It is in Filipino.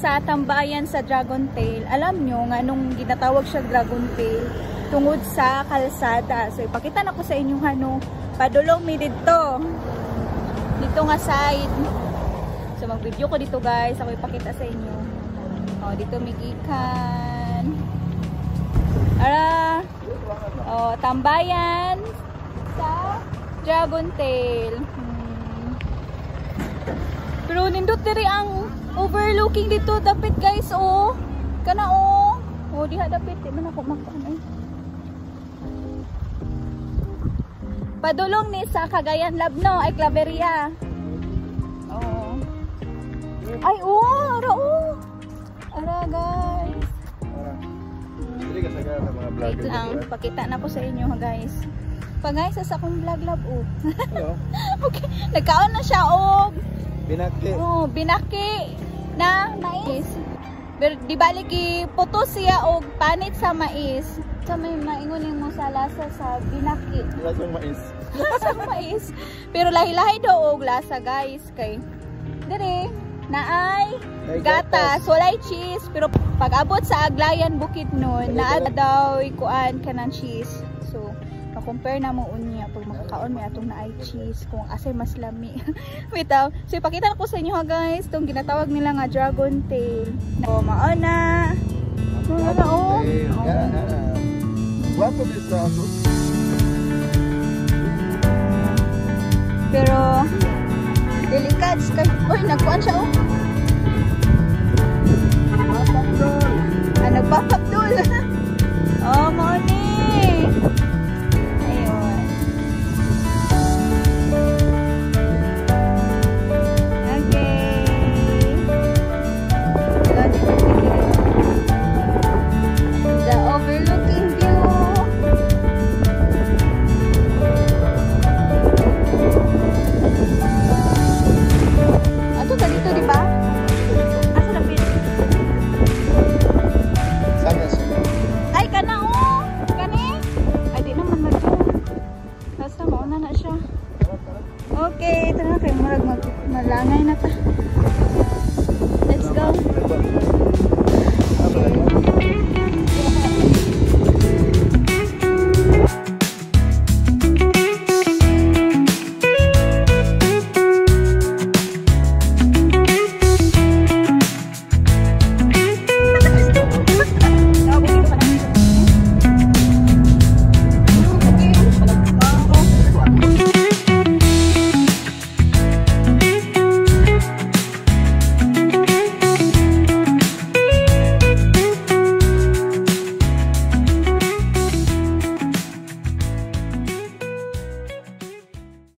sa tambayan sa Dragon Tail. Alam nyo nga nung ginatawag siya Dragon Tail tungod sa kalsada. So ipakita na ko sa inyo ano, padulong mi dito. Dito nga side. So mag-video ko dito guys. Ako ipakita sa inyo. Oh, dito migikan. Ara. Oh, tambayan sa Dragon Tail. Pero nindot diri ang overlooking dito dapit guys oh. Kana oh. Oh diha dapit di man ako makuan. Padulong ni sa Cagayan Lab no ay Claveria. Oh. Ay oh, ara oh. Ara guys. Dili ka sagana ng mga vlogger. Wait lang, pakita na ko sa inyo guys. Pa guys sa akong vlog lab oh. Hello. Okay, nagkaon na siya og Binaki. oh, binaki na mais. Pero di balik iputo siya og panit sa mais. Sa may maingon mo sa lasa sa binaki. Lasang mais. Lasa mais. Pero lahi-lahi daw og lasa guys kay dire naay gatas, walay cheese, pero pag abot sa Aglayan Bukidnon naa daw ikuan kanang cheese. So compare na mo unya pag makakaon may atong naay cheese kung asay mas lami. Wait daw. So ipakita ko sa inyo ha guys, tong ginatawag nila nga Dragon Tail. Oh, mao na. Oh. Guwapo din sa aso. Pero delicate kay oy nagkuan siya oh.